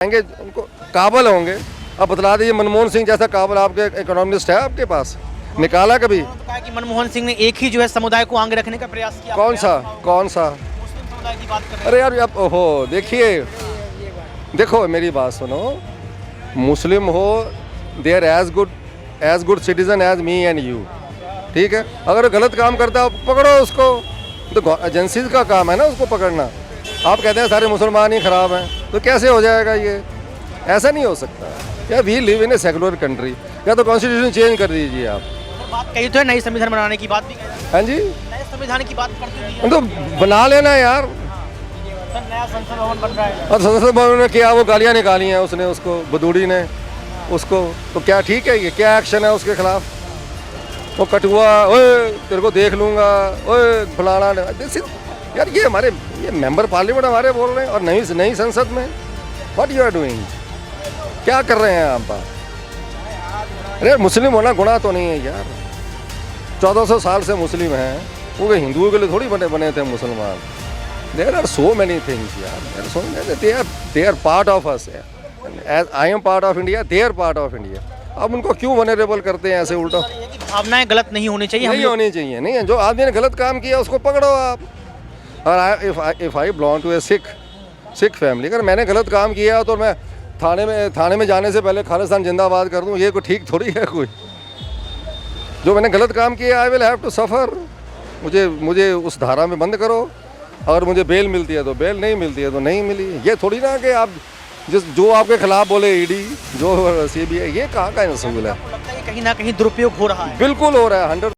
आएंगे उनको काबल होंगे। अब बतला दीजिए, मनमोहन सिंह जैसा काबल आपके इकोनॉमिस्ट है आपके पास? निकाला कभी? उन्होंने तो कहा कि मनमोहन सिंह ने एक ही जो है समुदाय को आगे रखने का प्रयास किया। कौन सा मुस्लिम समुदाय की बात कर रहे हैं। अरे यार अब ओहो, देखिए देखो मेरी बात सुनो, मुस्लिम हो they are as good citizen as me and you, ठीक है? अगर गलत काम करता है पकड़ो उसको, तो एजेंसी का काम है ना उसको पकड़ना। आप कहते हैं सारे मुसलमान ही खराब हैं, तो कैसे हो जाएगा ये? ऐसा नहीं हो सकता यार। We live in a secular country. या तो कॉन्स्टिट्यूशन चेंज कर दीजिए आप। बात कही तो है नई संविधान बनाने की बात भी कही है। हाँ जी, नए संविधान की बात करते हुए तो बना लेना यार। सर नया संसद भवन बन रहा है। और संसद भवन ने किया, वो गालियाँ निकाली हैं उसने, उसको बदूड़ी ने उसको, तो क्या ठीक है? ये क्या एक्शन है उसके खिलाफ? वो कटुआ, ओए तेरे को देख लूँगा, ओए फलाना। यार ये मेंबर पार्लियामेंट हमारे बोल रहे हैं, और नई संसद में व्हाट यू आर डूइंग? क्या कर रहे हैं आप? अरे मुस्लिम होना गुनाह तो नहीं है यार। 1400 साल से मुस्लिम हैं, वो हिंदुओं के लिए थोड़ी बने थे मुसलमान। There are so many things यार, they are part of us. As I am part of India, they are part of India. अब उनको क्यों वनरेबल करते हैं ऐसे उल्टा? भावनाएं गलत नहीं होनी चाहिए। नहीं होनी चाहिए, नहीं है। जो आदमी ने गलत काम किया उसको पकड़ो आप। और if I belong to a Sikh family, अगर मैंने गलत काम किया तो मैं थाने में जाने से पहले खालिस्तान जिंदाबाद कर दूं, ये कोई ठीक थोड़ी है कोई। जो मैंने गलत काम किया I will have to suffer. मुझे उस धारा में बंद करो। और मुझे बेल मिलती है तो बेल, नहीं मिलती है तो नहीं मिली। ये थोड़ी ना कि आप जो आपके खिलाफ बोले ईडी, जो सीबीआई, ये कहाँ का असूल है? आपको लगता है कहीं ना कहीं दुरुपयोग हो रहा है? बिल्कुल हो रहा है, 100।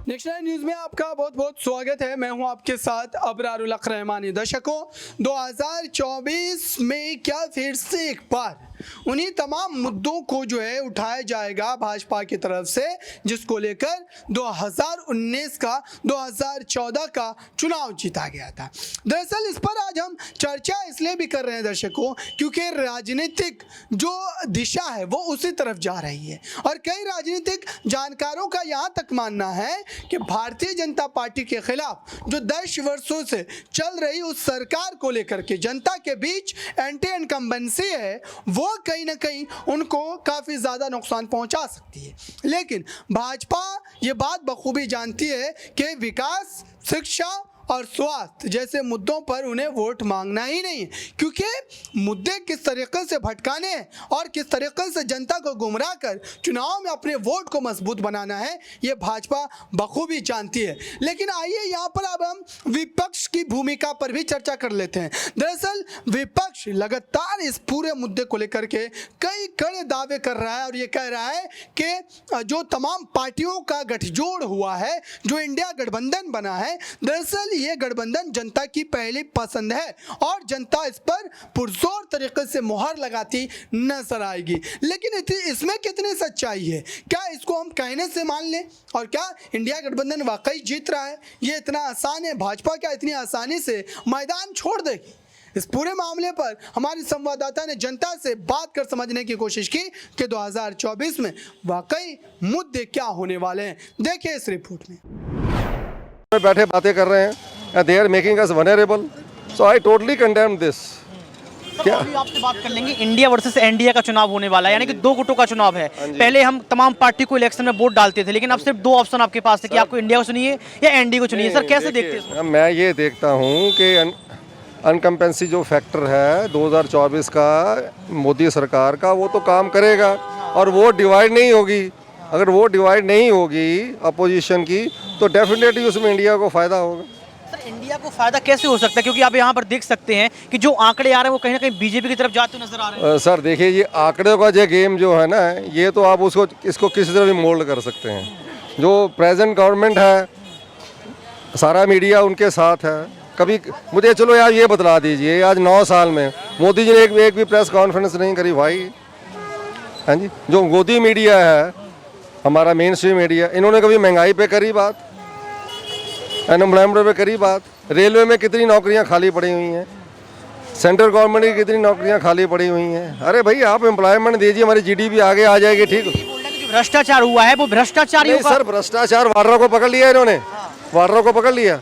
नेशनल न्यूज में आपका बहुत बहुत स्वागत है। मैं हूं आपके साथ अबरारुल हक रहमानी। दर्शकों, 2024 में क्या फिर से एक बार उन्हीं तमाम मुद्दों को जो है उठाया जाएगा भाजपा की तरफ से, जिसको लेकर 2014 का चुनाव जीता गया था। दरअसल इस पर आज हम चर्चा इसलिए भी कर रहे हैं दर्शकों, क्योंकि राजनीतिक जो दिशा है वो उसी तरफ जा रही है। और कई राजनीतिक जानकारों का यहाँ तक मानना है कि भारतीय जनता पार्टी के खिलाफ जो 10 वर्षों से चल रही उस सरकार को लेकर के जनता के बीच एंटी इनकम्बेंसी है, वो कहीं ना कहीं उनको काफ़ी ज़्यादा नुकसान पहुंचा सकती है। लेकिन भाजपा ये बात बखूबी जानती है कि विकास, शिक्षा और स्वास्थ्य जैसे मुद्दों पर उन्हें वोट मांगना ही नहीं है, क्योंकि मुद्दे किस तरीके से भटकाने हैं और किस तरीके से जनता को गुमराह कर चुनाव में अपने वोट को मजबूत बनाना है, ये भाजपा बखूबी जानती है। लेकिन आइए यहाँ पर अब हम विपक्ष की भूमिका पर भी चर्चा कर लेते हैं। दरअसल विपक्ष लगातार इस पूरे मुद्दे को लेकर के कई कड़े दावे कर रहा है और ये कह रहा है कि जो तमाम पार्टियों का गठजोड़ हुआ है, जो इंडिया गठबंधन बना है, दरअसल ये गठबंधन जनता की पहली पसंद है और जनता इस पर पुरजोर तरीके से मुहर लगाती नजर आएगी। लेकिन इसमें कितनी सच्चाई है? क्या इसको हम कहने से मान लें और क्या इंडिया गठबंधन वाकई जीत रहा है? ये इतना आसान है? भाजपा क्या इतनी आसानी से मैदान छोड़ देगी? इस पूरे मामले पर हमारी संवाददाता ने जनता से बात कर समझने की कोशिश की कि 2024 में वाकई मुद्दे क्या होने वाले हैं। देखिए इस रिपोर्ट में। बैठे बातें कर रहे हैं, they are making us vulnerable, so I totally condemn this. क्या अभी आपसे बात कर लेंगे, इंडिया वर्सेस एनडीए का चुनाव होने वाला है, यानी कि दो गुटों का चुनाव है। पहले हम तमाम पार्टी को इलेक्शन में वोट डालते थे, लेकिन अब सिर्फ दो ऑप्शन आपके पास है कि आपको इंडिया को चुनिए या एनडीए को चुनिए। सर कैसे देखते हैं? मैं ये देखता हूँ कि अनकम्पेंसी जो फैक्टर है 2024 का मोदी सरकार का, वो तो काम करेगा और वो डिवाइड नहीं होगी। अगर वो डिवाइड नहीं होगी अपोजिशन की, तो डेफिनेटली उसमें इंडिया को फ़ायदा होगा। सर इंडिया को फायदा कैसे हो सकता है? क्योंकि आप यहाँ पर देख सकते हैं कि जो आंकड़े आ रहे हैं वो कहीं ना कहीं बीजेपी की तरफ जाते नजर आ रहे हैं। सर देखिए, ये आंकड़ों का जो गेम जो है ना, ये तो आप इसको किसी तरह भी मोल्ड कर सकते हैं। जो प्रेजेंट गवर्नमेंट है, सारा मीडिया उनके साथ है। कभी मुझे चलो यार ये बतला दीजिए, आज 9 साल में मोदी जी ने एक भी प्रेस कॉन्फ्रेंस नहीं करी भाई। हाँ जी, जो मोदी मीडिया है, हमारा मेन स्ट्रीम मीडिया, इन्होंने कभी महंगाई पे करी बात, अनएम्प्लॉयमेंट पे करी बात, रेलवे में कितनी नौकरियां खाली पड़ी हुई हैं, सेंट्रल गवर्नमेंट की कितनी नौकरियां खाली पड़ी हुई हैं। अरे भाई आप एम्प्लॉयमेंट दीजिए, हमारी जीडीपी आगे आ जाएगी। ठीक, भ्रष्टाचार हुआ है वो भ्रष्टाचार ही नहीं होगा। सर, भ्रष्टाचार वार्रा को पकड़ लिया इन्होंने। वाड्रा को पकड़ लिया।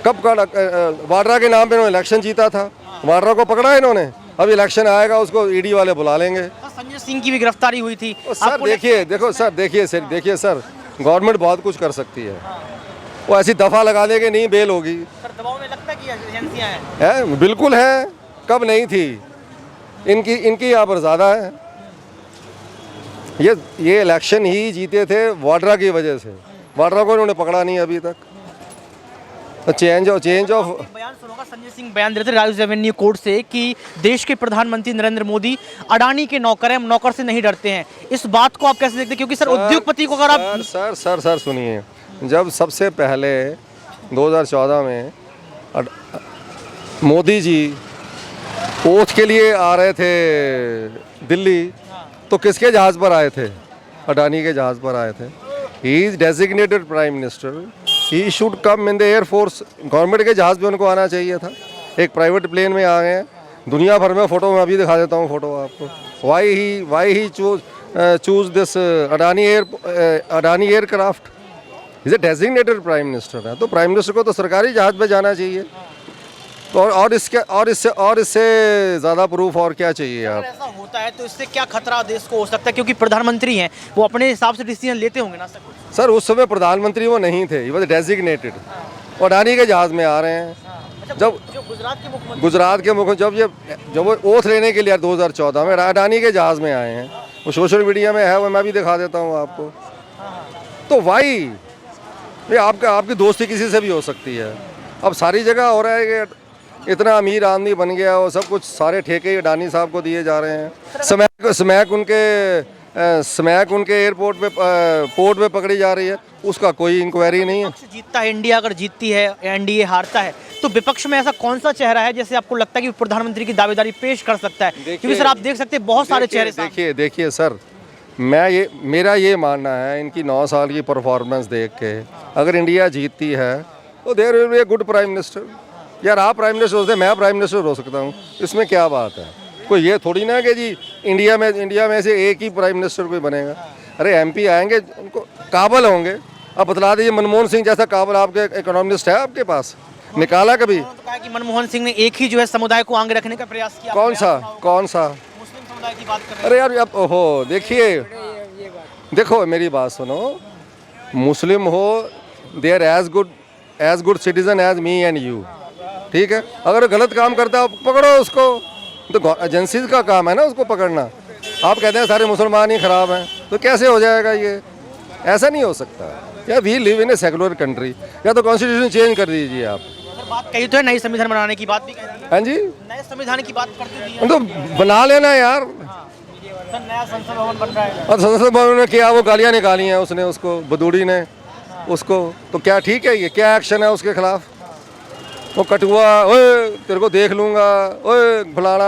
कब वाड्रा के नाम पे इन्होंने इलेक्शन जीता था, वाड्रा को पकड़ा है इन्होंने। अब इलेक्शन आएगा उसको ईडी वाले बुला लेंगे। संजय सिंह की भी गिरफ्तारी हुई थी। सर देखिए सर गवर्नमेंट बहुत कुछ कर सकती है। वो ऐसी दफा लगा देंगे नहीं बेल होगी। सर दबाव में लगता है कि एजेंसियां हैं। बिल्कुल है, कब नहीं थी। इनकी यहाँ पर ज़्यादा है। ये इलेक्शन ही जीते थे वाड्रा की वजह से। वाड्रा को इन्होंने पकड़ा नहीं अभी तक। चेंज ऑफ बयान सुनोगा। संजय सिंह बयान दे रहे थे राइज रेवेन्यू कोर्ट से कि देश के प्रधानमंत्री नरेंद्र मोदी अडानी के नौकर हैं, हम नौकर से नहीं डरते हैं। इस बात को आप कैसे देखते हैं? क्योंकि सर उद्योगपति को अगर आप सर सुनिए, जब सबसे पहले 2014 में मोदी जी ओथ के लिए आ रहे थे दिल्ली, तो किसके जहाज़ पर आए थे? अडानी के जहाज़ पर आए थे। He is designated prime minister, he should come in the air force. Government के जहाज़ पे उनको आना चाहिए था। एक प्राइवेट प्लेन में आ गए हैं। दुनिया भर में फ़ोटो मैं अभी दिखा देता हूँ फ़ोटो आपको। Why he choose this Adani aircraft. Is a designated prime minister है, तो प्राइम मिनिस्टर को तो सरकारी जहाज़ पे जाना चाहिए। तो और इससे ज़्यादा प्रूफ और क्या चाहिए आप? ऐसा होता है तो इससे क्या खतरा देश को हो सकता है? क्योंकि प्रधानमंत्री हैं, वो अपने हिसाब से डिसीजन लेते होंगे ना सर। सर उस समय प्रधानमंत्री वो नहीं थे, ही वॉज डेजिग्नेटेड। अडानी के जहाज़ में आ रहे हैं। जब गुजरात के मुख्यमंत्री जब वो ओथ लेने के लिए 2014 में अडानी के जहाज़ में आए हैं, वो सोशल मीडिया में है, वो मैं भी दिखा देता हूँ आपको। तो ये आपकी दोस्ती किसी से भी हो सकती है। अब सारी जगह हो रहा है कि इतना अमीर आदमी बन गया, वो सब कुछ सारे ठेके अडानी साहब को दिए जा रहे हैं। स्मैक उनके एयरपोर्ट पे पोर्ट पे पकड़ी जा रही है, उसका कोई इंक्वायरी नहीं है। जीतता है इंडिया, अगर जीतती है एनडीए हारता है, तो विपक्ष में ऐसा कौन सा चेहरा है जैसे आपको लगता है कि प्रधानमंत्री की दावेदारी पेश कर सकता है? क्योंकि सर आप देख सकते हैं बहुत सारे चेहरे। देखिए सर, मेरा ये मानना है, इनकी 9 साल की परफॉर्मेंस देख के अगर इंडिया जीतती है तो there will be a good prime minister. यार आप प्राइम मिनिस्टर होते, मैं प्राइम मिनिस्टर हो सकता हूँ, इसमें क्या बात है? कोई ये थोड़ी ना कि जी इंडिया में से एक ही प्राइम मिनिस्टर कोई बनेगा। अरे एमपी आएंगे, उनको काबिल होंगे। अब बतला दीजिए, मनमोहन सिंह जैसा काबिल आपके इकोनॉमिस्ट है आपके पास? निकाला कभी? तो कहा कि मनमोहन सिंह ने एक ही जो है समुदाय को आगे रखने का प्रयास किया। कौन सा? मुस्लिम समुदाय की बात कर रहे हैं। अरे यार अब ओहो, देखो मेरी बात सुनो, मुस्लिम हो, they are as good citizen as me and you. ठीक है, अगर गलत काम करता है पकड़ो उसको, तो एजेंसी का काम है ना उसको पकड़ना। आप कहते हैं सारे मुसलमान ही खराब हैं, तो कैसे हो जाएगा ये? ऐसा नहीं हो सकता। या we live in a secular country, या तो कॉन्स्टिट्यूशन चेंज कर दीजिए आप। बात कही तो है नई संविधान बनाने की बात भी कही है। हाँ जी, नए संविधान की बात करते हैं तो बना लेना यार। नया संसद भवन बन रहा है और संसद भवन में क्या वो गालियाँ निकाली हैं उसने, उसको बदूड़ी ने उसको, तो क्या ठीक है? ये क्या एक्शन है उसके खिलाफ? वो कटुआ, ओए तेरे को देख लूँगा, ओए फलाना।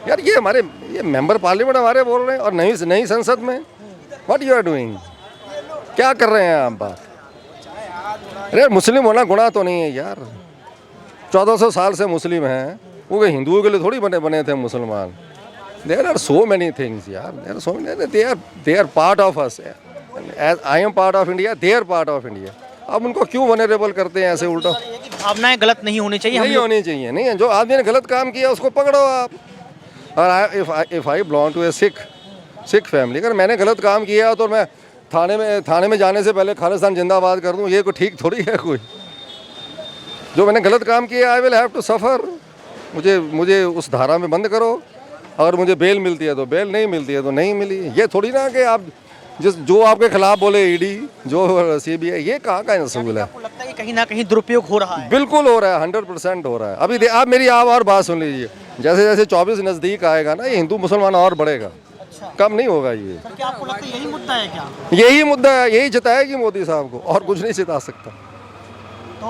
यार ये मेंबर पार्लियामेंट हमारे बोल रहे हैं, और नई संसद में व्हाट यू आर डूइंग? क्या कर रहे हैं आप बात? अरे मुस्लिम होना गुनाह तो नहीं है यार। 1400 साल से मुस्लिम हैं, वो हिंदुओं के लिए थोड़ी बने थे मुसलमान। There are so many things यार, there are so many, they are part of us. As I am part of India, they are part of India. अब उनको क्यों वनरेबल करते हैं ऐसे उल्टा? भावनाएं गलत नहीं होनी चाहिए, नहीं होनी चाहिए। नहीं, जो आदमी ने गलत काम किया उसको पकड़ो आप। और if I belong to a Sikh family, अगर मैंने गलत काम किया तो मैं थाने में जाने से पहले खालिस्तान जिंदाबाद कर दूं, ये कोई ठीक थोड़ी है कोई। जो मैंने गलत काम किया, I will have to suffer. मुझे उस धारा में बंद करो। अगर मुझे बेल मिलती है तो बेल, नहीं मिलती है तो नहीं मिली। ये थोड़ी ना कि आप जो आपके खिलाफ बोले ईडी, जो सीबीआई, ये कहाँ का असूल है? आपको लगता है कि कहीं ना कहीं दुरुपयोग हो रहा है? बिल्कुल हो रहा है, 100% हो रहा है। अभी आप मेरी और बात सुन लीजिए, जैसे जैसे 24 नज़दीक आएगा ना, ये हिंदू मुसलमान और बढ़ेगा। अच्छा। कम नहीं होगा ये। सर क्या आपको लगता है यही मुद्दा है क्या? यही मुद्दा है, यही जिताएगी मोदी साहब को, और कुछ नहीं जिता सकता।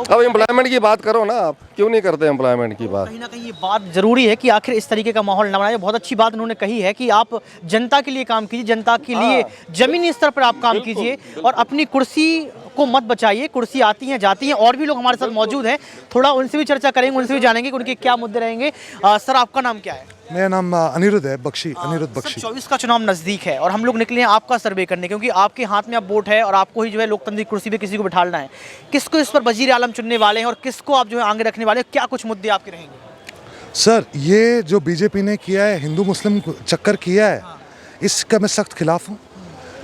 अब एम्प्लॉयमेंट की बात करो ना आप, क्यों नहीं करते एम्प्लॉयमेंट की बात? कहीं ना कहीं ये बात जरूरी है कि आखिर इस तरीके का माहौल न बनाए। बहुत अच्छी बात उन्होंने कही है कि आप जनता के लिए काम कीजिए, जनता के लिए जमीनी स्तर पर आप काम कीजिए और अपनी कुर्सी को मत बचाइए। कुर्सी आती हैं जाती हैं, और भी लोग हमारे साथ मौजूद हैं, थोड़ा उनसे भी चर्चा करेंगे, उनसे भी जानेंगे कि उनके क्या मुद्दे रहेंगे। सर, आपका नाम क्या है? मेरा नाम अनिरुद्ध है, बख्शी, अनिरुद्ध बख्शी। 24 का चुनाव नजदीक है और हम लोग निकले हैं आपका सर्वे करने, क्योंकि आपके हाथ में अब वोट है और आपको ही जो है लोकतांत्रिक कुर्सी पे किसी को बिठाना है। किसको इस पर वजीर आलम चुनने वाले हैं और किसको आप जो है आगे रखने वाले हैं? क्या कुछ मुद्दे आपके रहेंगे? सर, ये जो बीजेपी ने किया है, हिंदू मुस्लिम चक्कर किया है, इसका मैं सख्त खिलाफ हूँ।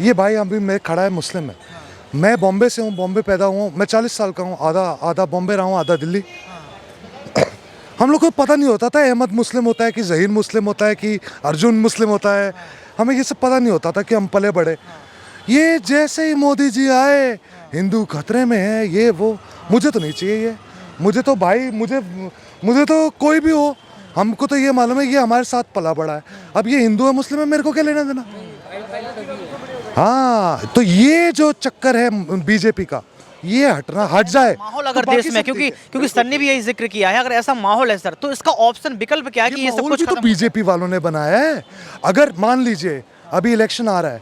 ये भाई अभी मैं खड़ा है मुस्लिम है, मैं बॉम्बे से हूँ, बॉम्बे पैदा हुआ हूँ, मैं 40 साल का हूँ, आधा बॉम्बे रहा हूँ, आधा दिल्ली। हम लोग को पता नहीं होता था अहमद मुस्लिम होता है कि ज़हीर मुस्लिम होता है कि अर्जुन मुस्लिम होता है, हमें ये सब पता नहीं होता था कि हम पले बड़े। ये जैसे ही मोदी जी आए, हिंदू खतरे में है, ये वो, मुझे तो नहीं चाहिए ये। मुझे तो भाई, मुझे तो कोई भी हो, हमको तो ये मालूम है ये हमारे साथ पला बड़ा है। अब ये हिंदू है मुस्लिम है, मेरे को क्या लेना देना? हाँ, तो ये जो चक्कर है बीजेपी का, ये हट जाए माहौल अगर देश में, क्योंकि सर ने भी यही जिक्र किया है, अगर ऐसा माहौल है सर, तो इसका ऑप्शन विकल्प क्या है कि ये सब कुछ तो बीजेपी वालों ने बनाया है। अगर मान लीजिए अभी इलेक्शन आ रहा है,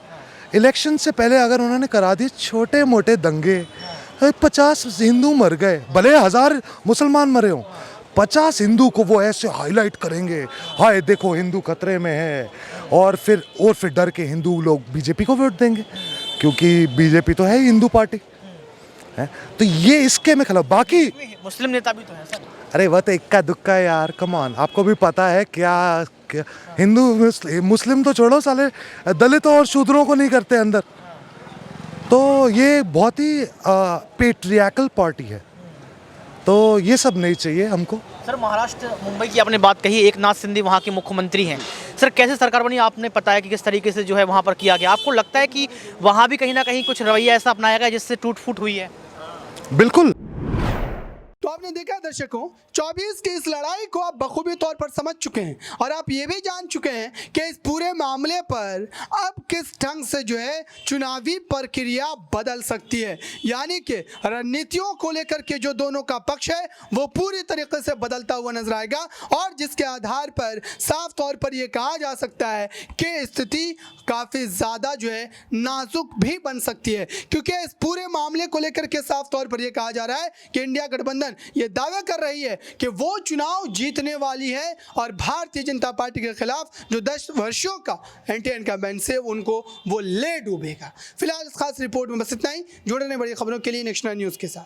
इलेक्शन से पहले अगर उन्होंने करा दिए छोटे मोटे दंगे, 50 हिंदू मर गए, भले 1000 मुसलमान मरे हों, 50 हिंदू को वो ऐसे हाईलाइट करेंगे, हाय देखो हिंदू खतरे में है, और फिर डर के हिंदू लोग बीजेपी को वोट देंगे, क्योंकि बीजेपी तो है ही हिंदू पार्टी है। तो ये इसके में खिलाफ। बाकी मुस्लिम नेता भी तो है सर। अरे वह तो इक्का दुक्का है यार, कम ऑन, आपको भी पता है क्या हिंदू मुस्लिम तो छोड़ो, साले दलितों और शूद्रों को नहीं करते अंदर। तो ये बहुत ही पेट्रियाकल पार्टी है, तो ये सब नहीं चाहिए हमको। सर, महाराष्ट्र मुंबई की आपने बात कही, एकनाथ शिंदे वहाँ के मुख्यमंत्री हैं। सर, कैसे सरकार बनी, आपने बताया कि किस तरीके से जो है वहाँ पर किया गया। आपको लगता है कि वहाँ भी कहीं ना कहीं कुछ रवैया ऐसा अपनाया गया जिससे टूट फूट हुई है? बिल्कुल। तो आपने देखा दर्शकों, 24 की इस लड़ाई को आप बखूबी तौर पर समझ चुके हैं और आप ये भी जान चुके हैं कि इस पूरे मामले पर अब किस ढंग से जो है चुनावी प्रक्रिया बदल सकती है। यानी कि रणनीतियों को लेकर के जो दोनों का पक्ष है वो पूरी तरीके से बदलता हुआ नजर आएगा, और जिसके आधार पर साफ तौर पर यह कहा जा सकता है कि स्थिति काफ़ी ज़्यादा जो है नाजुक भी बन सकती है, क्योंकि इस पूरे मामले को लेकर के साफ तौर पर यह कहा जा रहा है कि इंडिया गठबंधन ये दावा कर रही है कि वो चुनाव जीतने वाली है और भारतीय जनता पार्टी के खिलाफ जो 10 वर्षों का एंटी इनकम्बेंसी है उनको वो ले डूबेगा। फिलहाल इस खास रिपोर्ट में बस इतना ही। जुड़े रहने बड़ी खबरों के लिए नेशनल न्यूज़ के साथ।